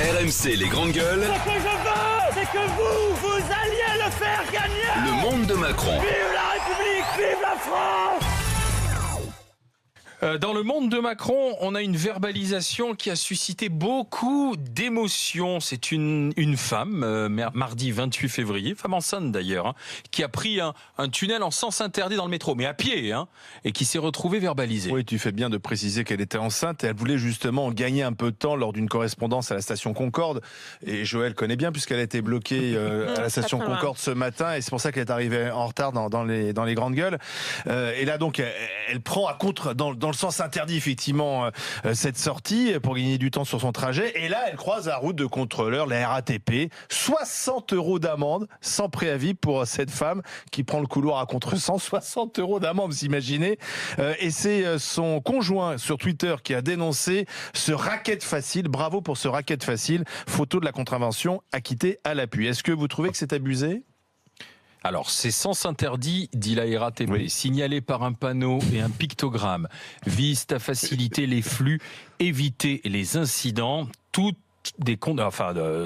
RMC les grandes gueules. Ce que je veux, c'est que vous alliez le faire gagner. Le monde de Macron. Vive la République, vive la France. Dans le monde de Macron, on a une verbalisation qui a suscité beaucoup d'émotions. C'est une femme, mardi 28 février, femme enceinte d'ailleurs, qui a pris un tunnel en sens interdit dans le métro, mais à pied, et qui s'est retrouvée verbalisée. Oui, tu fais bien de préciser qu'elle était enceinte et elle voulait justement gagner un peu de temps lors d'une correspondance à la station Concorde. Et Joël connaît bien puisqu'elle a été bloquée à la station Concorde ce matin et c'est pour ça qu'elle est arrivée en retard dans les grandes gueules. Et là donc, elle prend à contre dans le sens interdit effectivement cette sortie pour gagner du temps sur son trajet et là elle croise la route de contrôleur, la RATP, 60 € d'amende sans préavis pour cette femme qui prend le couloir à contresens, 60 € d'amende, vous imaginez, et c'est son conjoint sur Twitter qui a dénoncé ce racket facile, bravo pour ce racket facile, photo de la contravention acquittée à l'appui. Est-ce que vous trouvez que c'est abusé ? Alors, ces sens interdits, dit la RATP, signalés par un panneau et un pictogramme, visent à faciliter les flux, éviter les incidents,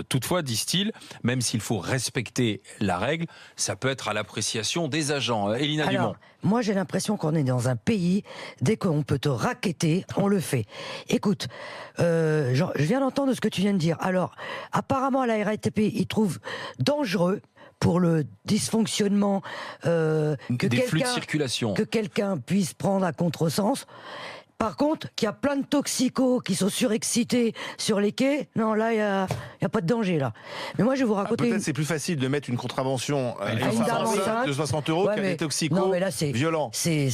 toutefois, disent-ils, même s'il faut respecter la règle, ça peut être à l'appréciation des agents. Elina Dumont. Moi, j'ai l'impression qu'on est dans un pays, dès qu'on peut te racketter, on le fait. Écoute, je viens d'entendre ce que tu viens de dire. Alors, apparemment, à la RATP, ils trouvent dangereux pour le dysfonctionnement des flux de circulation, que quelqu'un puisse prendre à contresens. Par contre, qu'il y a plein de toxicos qui sont surexcités sur les quais, non, là, il y a pas de danger, là. Mais moi, je vais vous raconter... Peut-être c'est plus facile de mettre une contravention à une femme enceinte de 60 € qu'à des toxicos violents. C'est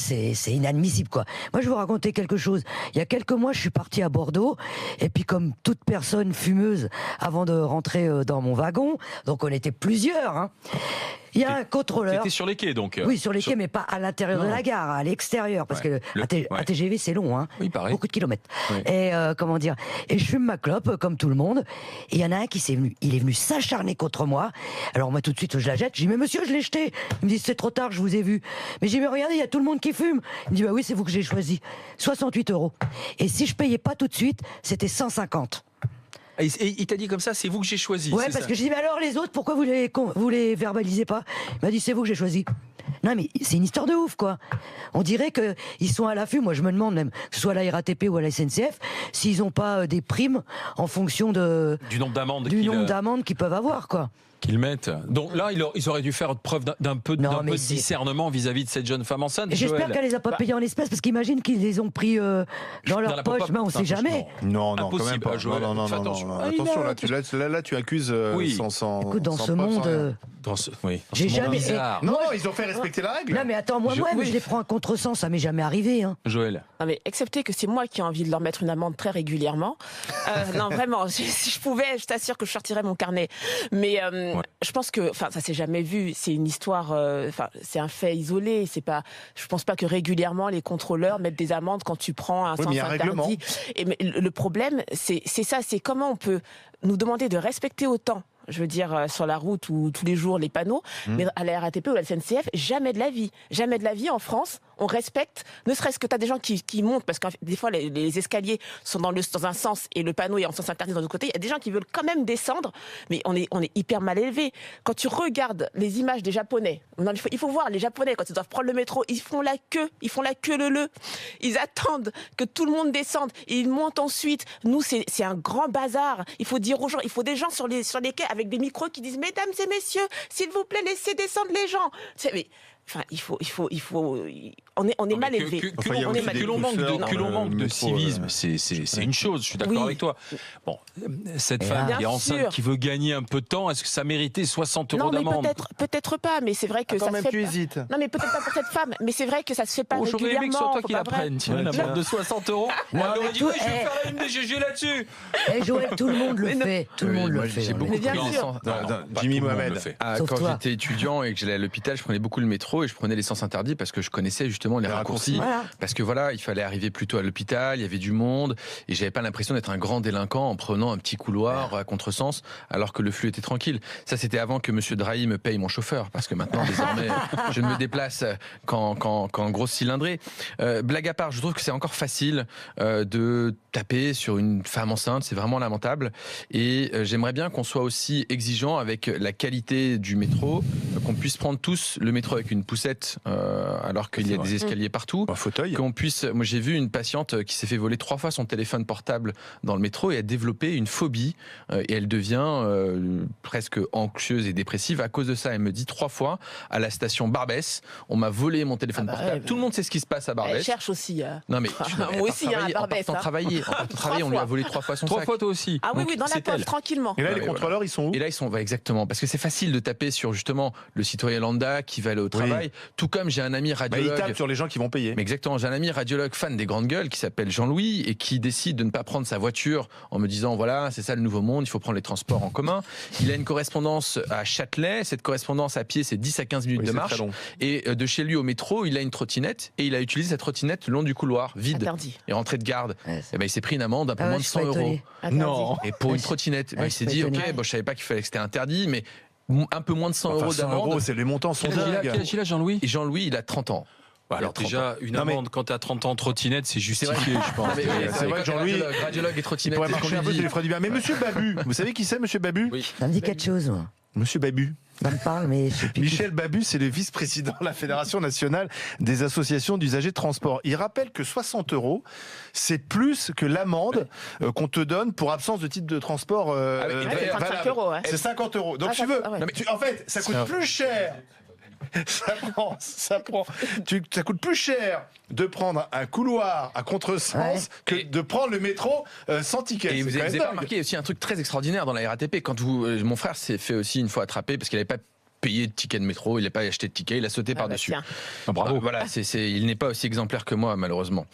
inadmissible, quoi. Moi, je vais vous raconter quelque chose. Il y a quelques mois, je suis parti à Bordeaux, et puis comme toute personne fumeuse, avant de rentrer dans mon wagon, donc on était plusieurs, il y a un contrôleur. C'était sur les quais, donc. Oui, sur les quais, mais pas à l'intérieur de la gare, à l'extérieur, parce que un TGV c'est long, oui, pareil. Beaucoup de kilomètres. Oui. Et et je fume ma clope comme tout le monde. Et il y en a un il est venu s'acharner contre moi. Alors moi tout de suite je la jette. Je dis mais monsieur, je l'ai jeté. Il me dit c'est trop tard, je vous ai vu. Mais j'ai dit mais regardez, il y a tout le monde qui fume. Il me dit bah oui, c'est vous que j'ai choisi. 68 €. Et si je payais pas tout de suite, c'était 150. Et il t'a dit comme ça, c'est vous que j'ai choisi. Ouais, parce que je dis mais alors les autres, pourquoi vous les verbalisez pas? Il m'a dit c'est vous que j'ai choisi. Non mais c'est une histoire de ouf, quoi. On dirait que ils sont à l'affût. Moi je me demande même, que ce soit à la RATP ou à la SNCF, s'ils n'ont pas des primes en fonction du nombre d'amendes qu'ils peuvent avoir, quoi. Qu'ils mettent. Donc là, ils auraient dû faire preuve d'un peu de discernement vis-à-vis de cette jeune femme enceinte. J'espère qu'elle les a pas payés en espèces, parce qu'imagine qu'ils les ont pris dans leur poche, mais on sait jamais. Non, quand même pas. Non. Attention, là, tu accuses sans. Écoute, dans ce monde. J'ai jamais. Non, ils ont fait respecter la règle. Non, mais attends, moi, je les prends à contresens, ça m'est jamais arrivé. Joël. Non, mais excepté que c'est moi qui ai envie de leur mettre une amende très régulièrement. Non, vraiment, si je pouvais, je t'assure que je sortirais mon carnet. Mais je pense que, ça s'est jamais vu. C'est une histoire, c'est un fait isolé. C'est pas, je pense pas que régulièrement les contrôleurs mettent des amendes quand tu prends un sens interdit. Mais le problème, c'est ça, c'est comment on peut nous demander de respecter autant. Je veux dire, sur la route ou tous les jours les panneaux, mais à la RATP ou à la SNCF, jamais de la vie en France, on respecte, ne serait-ce que tu as des gens qui montent, parce que des fois les escaliers sont dans un sens et le panneau est en sens interdit dans l'autre côté, il y a des gens qui veulent quand même descendre, mais on est hyper mal élevé. Quand tu regardes les images des Japonais, il faut voir les Japonais, quand ils doivent prendre le métro, ils font la queue leu, ils attendent que tout le monde descende, et ils montent ensuite. Nous, c'est un grand bazar. Il faut dire aux gens, il faut des gens sur les quais avec des micros qui disent mesdames et messieurs, s'il vous plaît, laissez descendre les gens. Mais on est mal élevé. Que l'on manque de civisme, c'est une chose. Je suis d'accord avec toi. Bon, cette femme qui est enceinte, qui veut gagner un peu de temps, est-ce que ça méritait 60 € d'amende? Peut-être pas, mais c'est vrai que ça se fait. Tu hésites. Non, mais peut-être pas pour cette femme, mais c'est vrai que ça se fait pas régulièrement. J'aurais aimé que ce soit toi qui la prenne, une amende de 60 €. On aurait dit oui, je vais faire la une des GG là-dessus. Joël, tout le monde le fait. Tout le monde le fait. J'ai beaucoup pris Jimmy Mohamed. Quand j'étais étudiant et que j'allais à l'hôpital, je prenais beaucoup le métro et je prenais les sens interdits parce que je connaissais justement justement les raccourcis. Voilà. Parce que voilà, il fallait arriver plus tôt à l'hôpital, il y avait du monde, et j'avais pas l'impression d'être un grand délinquant en prenant un petit couloir à contresens, alors que le flux était tranquille. Ça, c'était avant que Monsieur Drahi me paye mon chauffeur, parce que maintenant, désormais, je ne me déplace qu'en grosse cylindrée. Blague à part, je trouve que c'est encore facile de taper sur une femme enceinte, c'est vraiment lamentable. Et j'aimerais bien qu'on soit aussi exigeant avec la qualité du métro, qu'on puisse prendre tous le métro avec une poussette, alors qu'il y a des escaliers partout. Un fauteuil. Qu'on puisse. Moi, j'ai vu une patiente qui s'est fait voler 3 fois son téléphone portable dans le métro et a développé une phobie et elle devient presque anxieuse et dépressive à cause de ça. Elle me dit 3 fois à la station Barbès, on m'a volé mon téléphone portable. Tout le monde sait ce qui se passe à Barbès. Elle cherche aussi. Non mais Moi aussi, à Barbès. En travailler, on lui a volé 3 fois son 3 sac. fois toi aussi. Ah oui, Donc, oui, dans la c'est poche, elle. tranquillement. Et là, Ouais, les voilà. contrôleurs, ils sont où? Et là, ils sont, exactement, parce que c'est facile de taper sur justement le citoyen lambda qui va aller au travail. Tout comme j'ai un ami Bah, ils radiologue. tapent sur les gens qui vont payer. Mais exactement, j'ai un ami radiologue fan des grandes gueules qui s'appelle Jean-Louis et qui décide de ne pas prendre sa voiture en me disant voilà, c'est ça le nouveau monde, il faut prendre les transports en commun. Il a une correspondance à Châtelet, cette correspondance à pied c'est 10 à 15 minutes Oui, de c'est marche. très long. Et de chez lui au métro, il a une trottinette et il a utilisé cette trottinette le long du couloir, vide. Interdit. Et rentré de garde. Ouais, Et ben, il s'est pris une amende d'un peu Ah ouais, moins de je suis 100 pas euros. étonnée. Interdit. Et pour une trottinette, ben, Ouais, il je s'est suis dit pas ok, étonnée. bon, je savais pas qu'il fallait que c'était interdit, mais un peu moins de 100 Enfin, euros 100 euros, d'amende. c'est les montants sont Quel âge dingues. il a, Jean-Louis? Et Jean-Louis, il a 30 ans. Alors Il a 30 déjà, une Non, mais- amende quand t'as 30 ans trottinette, c'est justifié, je pense. Non, mais oui, c'est vrai que Jean-Louis- radiologue et Il trottinette, pourrait c'est ce qu'on marcher un lui peu, dit. ça lui ferait du bien. Mais Monsieur Babu, vous savez qui c'est, Monsieur Babu? Oui. Ça me dit quelque chose, moi. Monsieur Babu. Ça me parle, mais je sais plus. Michel Babu, c'est le vice-président de la Fédération nationale des associations d'usagers de transport. Il rappelle que 60 euros, c'est plus que l'amende qu'on te donne pour absence de titre de transport. il devrait- 35 valable. euros, ouais. C'est 50 euros. Donc Ah, tu ça- veux. ah ouais. Non, mais en fait, ça coûte plus cher. Ça coûte plus cher de prendre un couloir à contresens que de prendre le métro sans ticket. Et C'est vous quand avez même pas dingue. remarqué aussi un truc très extraordinaire dans la RATP quand mon frère s'est fait aussi une fois attraper parce qu'il n'avait pas payé de ticket de métro, il n'a pas acheté de ticket, il a sauté par-dessus. tiens. Bravo. Voilà, il n'est pas aussi exemplaire que moi, malheureusement.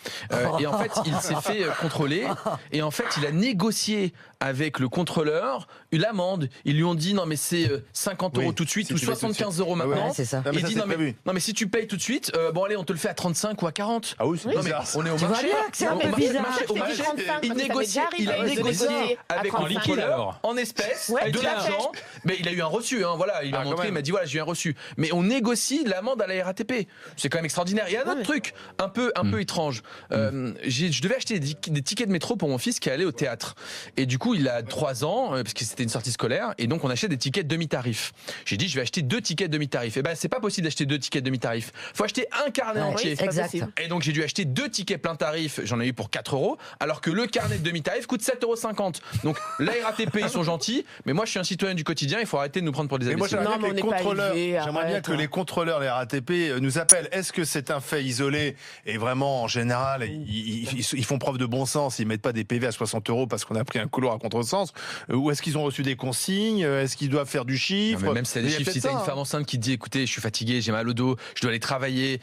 Et en fait, il s'est fait contrôler et en fait, il a négocié avec le contrôleur l'amende. Ils lui ont dit non mais c'est 50 euros Oui, tout de suite si ou tu payes tout de 75 suite. euros Ah ouais. maintenant. Ouais, c'est ça. Non, mais Et il ça, dit c'est prévu. non mais si tu payes tout de suite, bon allez on te le fait à 35 ou à 40. Ah oui, c'est Non mais bizarre. on est au Tu vois marché. bien que c'est un Au peu marché, bizarre. au marché, C'est des grandes femmes, il ça m'est négociait, déjà il a arrivé de négocié négocier à avec 35 un liquide euros. en espèces Ouais, de tout à l'argent. Mais il a eu un reçu, hein, voilà, il m'a Ah, quand montré, il même. m'a dit voilà, j'ai eu un reçu. Mais on négocie l'amende à la RATP. C'est quand même extraordinaire. Il y a un autre truc un peu étrange. Je devais acheter des tickets de métro pour mon fils qui allait au théâtre. Et du coup, il a 3 ans, parce que c'était une sortie scolaire, et donc on achetait des tickets demi-tarif. J'ai dit, je vais acheter 2 tickets demi-tarif. Et ben, c'est pas possible d'acheter 2 tickets demi-tarif. Faut acheter un carnet Ouais, entier. c'est pas Exact. possible. Et donc j'ai dû acheter 2 tickets plein tarif, j'en ai eu pour 4 euros, alors que le carnet de demi-tarif coûte 7,50 €. Donc la RATP, ils sont gentils, mais moi je suis un citoyen du quotidien, il faut arrêter de nous prendre pour des Mais moi, imbéciles. j'aimerais Non, bien que mais les on n'est pas contrôleurs, élevé, j'aimerais bien arrête. que les contrôleurs, les RATP, nous appellent. Est-ce que c'est un fait isolé et vraiment, en général, ils font preuve de bon sens, ils mettent pas des PV à 60 € parce qu'on a pris un couloir à contresens, ou est-ce qu'ils ont reçu des consignes, est-ce qu'ils doivent faire du chiffre? Non, mais même si t'as des Il y a chiffres, si peut-être t'as une ça, femme enceinte qui te dit écoutez, je suis fatigué, j'ai mal au dos, je dois aller travailler,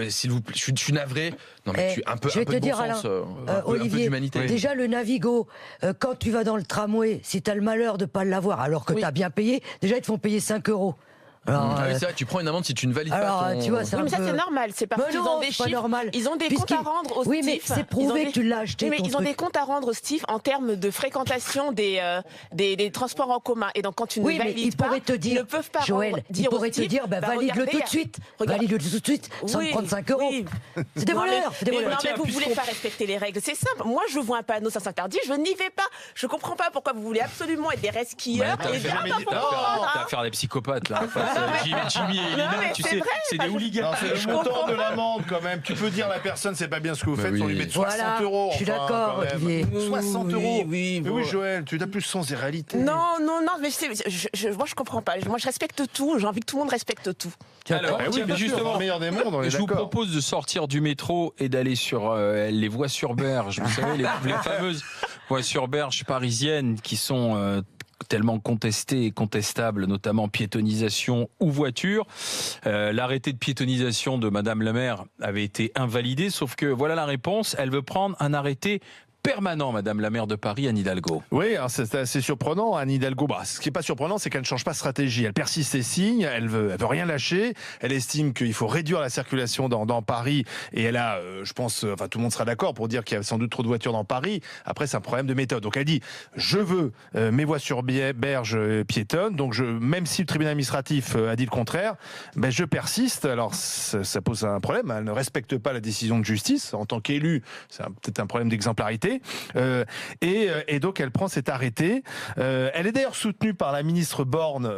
s'il vous plaît, je suis navré. Non mais un peu je vais de te bon dire, sens, Alain, un peu Olivier, d'humanité. déjà le Navigo, quand tu vas dans le tramway, si tu as le malheur de pas l'avoir alors que Oui. tu as bien payé, déjà ils te font payer 5 €. Alors, Ah oui, c'est vrai, tu prends une amende si tu ne valides alors, pas ton... tu vois, c'est Oui, un mais ça peu- c'est normal, c'est parce Mais qu'ils non, ont des c'est pas chiffres, normal. ils ont des comptes à rendre au Oui, mais STIF. c'est prouvé Ils ont que tu l'as acheté, Oui, mais ton ils ont truc. des comptes à rendre au STIF en termes de fréquentation des transports en commun. Et donc quand tu ne Oui, mais valides ils pas, pourraient te ils dire, ne peuvent pas Joël, ils dire au pourraient te STIF, dire, bah, valide-le regardez, tout de suite. regarde. Valide-le tout de suite, sans Oui, te prendre 5 €. oui. C'est des Non, voleurs, c'est des mais, voleurs. non, mais Tiens, vous voulez puisqu'on- pas respecter les règles, c'est simple. Moi, je vois un panneau, ça s'interdit, je n'y vais pas. Je comprends pas pourquoi vous voulez absolument être des resquilleurs Bah, t'as et fait dire jamais ah, dit- bah, t'as faut prendre, T'as hein. affaire à des psychopathes là. Enfin, Jimmy et Elina, mais tu c'est sais, vrai, c'est des hooligans. Non, c'est le montant de l'amende quand même. Tu peux dire à la personne, c'est pas bien ce que vous faites, oui. on lui met 60 Voilà, €. je suis enfin, d'accord, quand même. Olivier. 60 €. Oui, Mais bon. oui, Joël, tu n'as plus le sens des réalités. Non, mais moi je comprends pas. Moi je respecte tout, j'ai envie que tout le monde respecte tout. Alors, Eh oui, tiens, bien sûr, justement, dans le meilleur des mondes, on est je vous d'accord. propose de sortir du métro et d'aller sur les voies sur berge. Vous savez, les fameuses voies sur berge parisiennes qui sont tellement contestées et contestables, notamment piétonisation ou voiture. L'arrêté de piétonisation de Madame la maire avait été invalidé, sauf que voilà la réponse. Elle veut prendre un arrêté permanent, Madame la maire de Paris, Anne Hidalgo. Oui, alors c'est assez surprenant. Anne Hidalgo, ce qui est pas surprenant, c'est qu'elle ne change pas de stratégie. Elle persiste et signe, elle veut rien lâcher. Elle estime qu'il faut réduire la circulation dans Paris. Et elle a, je pense, tout le monde sera d'accord pour dire qu'il y a sans doute trop de voitures dans Paris. Après, c'est un problème de méthode. Donc elle dit, je veux mes voies sur berge piétonnes. Donc même si le tribunal administratif a dit le contraire, je persiste. Alors ça pose un problème. Elle ne respecte pas la décision de justice. En tant qu'élue, c'est peut-être un problème d'exemplarité. Et donc elle prend cet arrêté. Elle est d'ailleurs soutenue par la ministre Borne.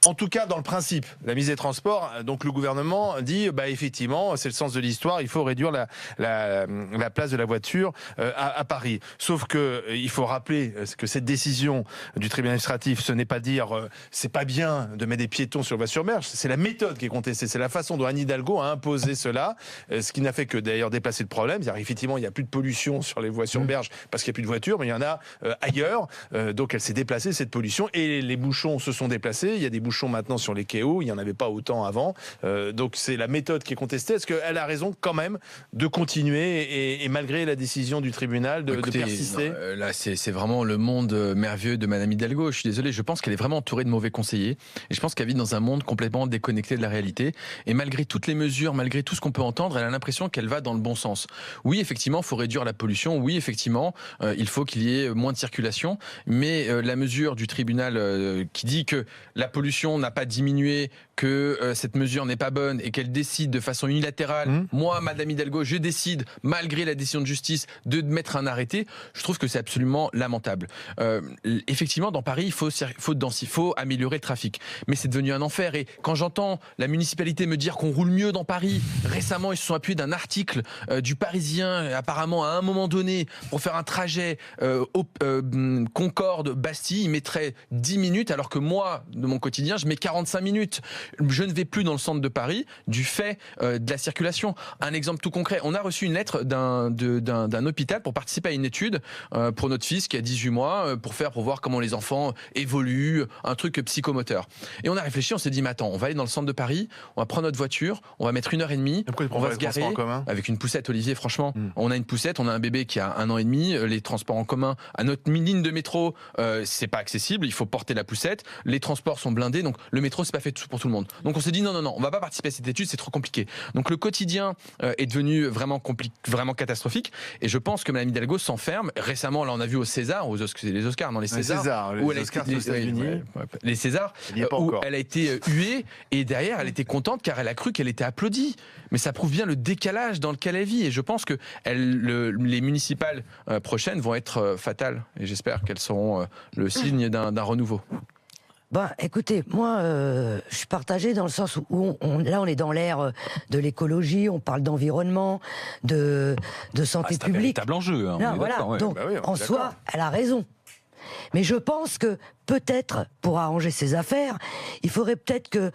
En tout cas, dans le principe, la mise des transports, donc le gouvernement dit, effectivement, c'est le sens de l'histoire, il faut réduire la place de la voiture à Paris. Sauf que il faut rappeler que cette décision du tribunal administratif, ce n'est pas dire, c'est pas bien de mettre des piétons sur la voie sur berge, c'est la méthode qui est contestée, c'est la façon dont Anne Hidalgo a imposé cela, ce qui n'a fait que d'ailleurs déplacer le problème. C'est-à-dire, effectivement, il n'y a plus de pollution sur les voies sur berge parce qu'il n'y a plus de voitures, mais il y en a ailleurs. Donc elle s'est déplacée, cette pollution, et les bouchons se sont déplacés. Il y a des bouchons maintenant sur les quais hauts, il n'y en avait pas autant avant. Donc c'est la méthode qui est contestée. Est-ce qu'elle a raison quand même de continuer et malgré la décision du tribunal de persister? Non, là, c'est vraiment le monde merveilleux de Madame Hidalgo. Je suis désolé, je pense qu'elle est vraiment entourée de mauvais conseillers. Et je pense qu'elle vit dans un monde complètement déconnecté de la réalité. Et malgré toutes les mesures, malgré tout ce qu'on peut entendre, elle a l'impression qu'elle va dans le bon sens. Oui, effectivement, il faut réduire la pollution. Oui, effectivement, il faut qu'il y ait moins de circulation. Mais la mesure du tribunal qui dit que la pollution n'a pas diminué, que cette mesure n'est pas bonne et qu'elle décide de façon unilatérale, moi, Madame Hidalgo, je décide, malgré la décision de justice, de mettre un arrêté, je trouve que c'est absolument lamentable. Effectivement, dans Paris, il faut améliorer le trafic. Mais c'est devenu un enfer. Et quand j'entends la municipalité me dire qu'on roule mieux dans Paris, récemment, ils se sont appuyés d'un article du Parisien, apparemment, à un moment donné, pour faire un trajet Concorde-Bastille, il mettrait 10 minutes, alors que moi, de mon quotidien, je mets 45 minutes. Je ne vais plus dans le centre de Paris du fait de la circulation. Un exemple tout concret, on a reçu une lettre d'un hôpital pour participer à une étude pour notre fils qui a 18 mois, pour voir comment les enfants évoluent, un truc psychomoteur. Et on a réfléchi, on s'est dit, mais attends, on va aller dans le centre de Paris, on va prendre notre voiture, on va mettre 1h30, on va se garer avec une poussette, Olivier, franchement. On a une poussette, on a un bébé qui a 1 an et demi, les transports en commun, à notre ligne de métro, c'est pas accessible, il faut porter la poussette, les transports sont blindés, donc le métro, c'est pas fait pour tout le monde. Donc on s'est dit non, on va pas participer à cette étude, c'est trop compliqué. Donc le quotidien est devenu vraiment catastrophique, et je pense que Mme Hidalgo s'enferme. Récemment, là on a vu aux Césars, les Oscars, non les Césars, où les Oscars aux États-Unis, les Césars, où elle a été huée, et derrière elle était contente car elle a cru qu'elle était applaudie. Mais ça prouve bien le décalage dans lequel elle vit, et je pense que les municipales prochaines vont être fatales, et j'espère qu'elles seront le signe d'un renouveau. Écoutez, moi, je suis partagée dans le sens où on est dans l'ère de l'écologie, on parle d'environnement, de santé publique. C'est un véritable enjeu. Non, voilà. Donc, en soi, elle a raison. Mais je pense que peut-être, pour arranger ses affaires, il faudrait peut-être que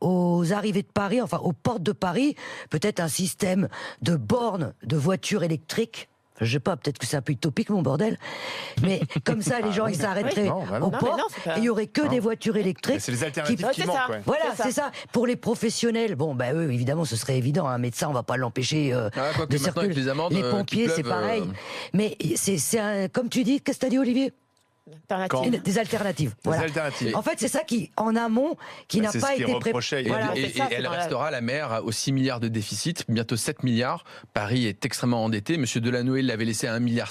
aux arrivées de Paris, enfin aux portes de Paris, peut-être un système de bornes de voitures électriques. Je sais pas, peut-être que c'est un peu utopique, mon bordel. Mais comme ça, les gens, ils s'arrêteraient aux portes et il y aurait que des voitures électriques. C'est les alternatives qui manquent, quoi. Voilà, c'est ça. Pour les professionnels, eux, évidemment, ce serait évident. Un médecin, on va pas l'empêcher de circuler. Les pompiers, c'est pareil. Mais c'est comme tu dis, qu'est-ce que t'as dit, Olivier? Des alternatives. Voilà. En fait, c'est ça qui, en amont, qui n'a pas été préparé. Voilà, et elle restera la maire aux 6 milliards de déficit, bientôt 7 milliards. Paris est extrêmement endetté. Monsieur Delanoë l'avait laissé à 1,5 milliard.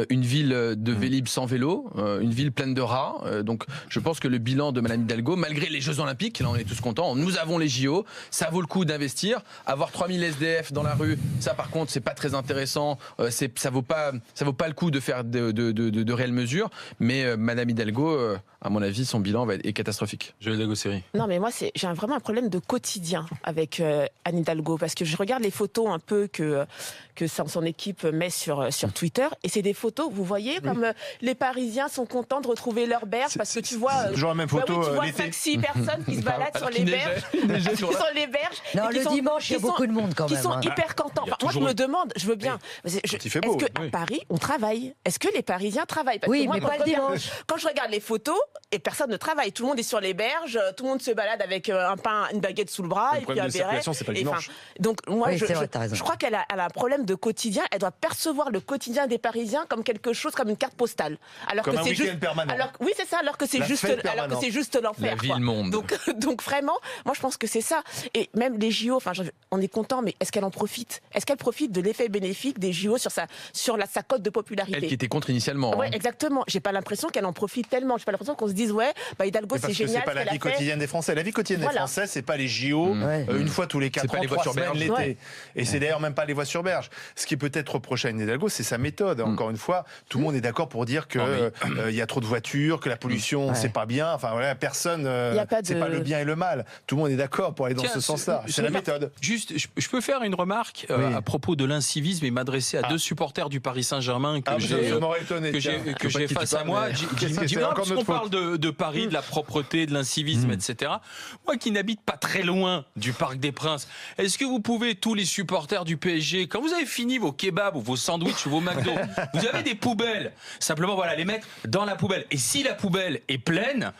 Une ville de Vélib sans vélo, une ville pleine de rats. Donc, je pense que le bilan de Mme Hidalgo, malgré les Jeux Olympiques, là on est tous contents, nous avons les JO, ça vaut le coup d'investir. Avoir 3000 SDF dans la rue, ça par contre, c'est pas très intéressant. Ça vaut pas le coup de faire de réelles mesures. Mais Madame Hidalgo, à mon avis, son bilan est catastrophique. Joël Lagosseri. Non, mais moi, j'ai vraiment un problème de quotidien avec Anne Hidalgo, parce que je regarde les photos un peu que son équipe met sur Twitter, et c'est des photos, vous voyez, comme les Parisiens sont contents de retrouver leur berge, parce que tu vois, toujours la même photo, tu vois 5-6 personnes qui se baladent sur les berges. Non, le dimanche, il y a beaucoup de monde quand même. Qui sont hyper contents. Moi, je me demande, je veux bien, est-ce qu'à Paris, on travaille? Est-ce que les Parisiens travaillent? Oui, mais pas le dimanche. Quand je regarde les photos, et personne ne travaille, tout le monde est sur les berges, tout le monde se balade avec un pain, une baguette sous le bras, et puis un béret. C'est pas le dimanche. Donc moi, Oui, je crois qu'elle a un problème de quotidien. Elle doit percevoir le quotidien des Parisiens comme quelque chose, comme une carte postale. Alors Comme que un c'est week-end juste, permanent. oui, c'est ça. Alors que c'est La juste, fête alors que c'est juste l'enfer. La ville-monde. Donc vraiment, moi je pense que c'est ça. Et même les JO, enfin, on est content, mais est-ce qu'elle en profite? Est-ce qu'elle profite de l'effet bénéfique des JO sur sa cote de popularité? Elle qui était contre initialement. Ouais, exactement. J'ai pas l'impression qu'elle en profite tellement. J'ai pas l'impression qu'on se dise Hidalgo, c'est génial. C'est pas la vie quotidienne des Français. La vie quotidienne des Français, c'est pas les JO une fois tous les 4 pas ans, les 3 voitures semaines berges. l'été. Ouais. Et c'est d'ailleurs même pas les voies sur berge. Ce qui est peut-être reproché à Anne Hidalgo, c'est sa méthode. Encore une fois, tout le monde est d'accord pour dire que il y a trop de voitures, que la pollution c'est pas bien. Enfin voilà, personne. C'est pas le bien et le mal. Tout le monde est d'accord pour aller dans ce sens-là. C'est la méthode. Juste, je peux faire une remarque à propos de l'incivisme et m'adresser à deux supporters du Paris Saint-Germain que j'ai face à moi. Puisqu'on parle de Paris, de la propreté, de l'incivisme, etc. Moi qui n'habite pas très loin du Parc des Princes, est-ce que vous pouvez, tous les supporters du PSG, quand vous avez fini vos kebabs ou vos sandwichs ou vos McDo, vous avez des poubelles, simplement voilà, les mettre dans la poubelle. Et si la poubelle est pleine,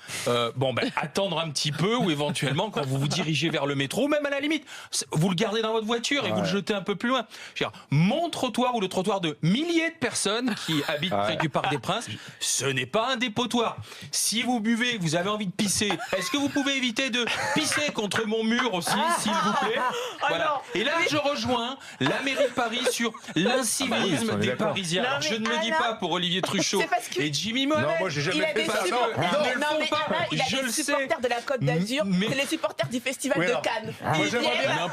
attendre un petit peu ou éventuellement quand vous vous dirigez vers le métro, ou même à la limite, vous le gardez dans votre voiture et vous le jetez un peu plus loin. Je veux dire, mon trottoir ou le trottoir de milliers de personnes qui habitent près du Parc des Princes, ce n'est pas un dépotoir. Si vous buvez, vous avez envie de pisser, est-ce que vous pouvez éviter de pisser contre mon mur aussi, s'il vous plaît? Voilà. Et là, je rejoins la mairie de Paris sur l'incivisme des Parisiens. Alors, je ne le dis pas pour Olivier Truchot et Jimmy Mohamed. Non, moi j'ai jamais fait ça. Il a des supporters de la Côte d'Azur, c'est les supporters du Festival de Cannes. Ils viennent en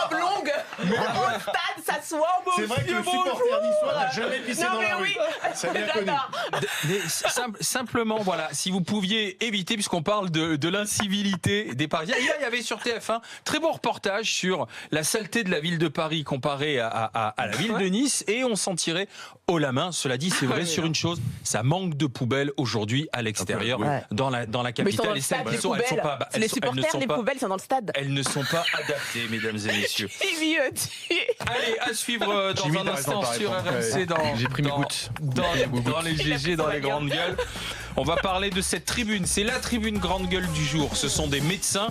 robe longue au stade, s'assoient au C'est vrai que le supporter d'histoire n'a jamais pissé dans la rue. C'est bien connu. Simplement, voilà, si vous pouviez éviter, puisqu'on parle de l'incivilité des Parisiens. Hier, il y avait sur TF1 très beau reportage sur la saleté de la ville de Paris comparée à la ville de Nice, et on s'en tirait haut la main. Cela dit, c'est vrai sur une chose, ça manque de poubelles aujourd'hui à l'extérieur, dans la capitale. Mais les supporters, les poubelles sont dans le stade. Elles ne sont pas adaptées, mesdames et messieurs. Allez, à suivre dans un instant sur RMC J'ai pris mes gouttes. Dans les GG, dans les grandes gueules. On va parler de cette tribune. C'est la tribune grande gueule du jour. Ce sont des médecins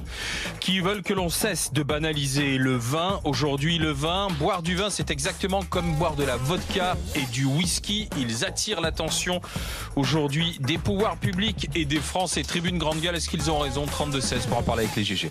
qui veulent que l'on cesse de banaliser le vin. Aujourd'hui, le vin, boire du vin, c'est exactement comme boire de la vodka et du whisky. Ils attirent l'attention aujourd'hui des pouvoirs publics et des Français. Tribune grande gueule, est-ce qu'ils ont raison? 32-16 pour en parler avec les GG.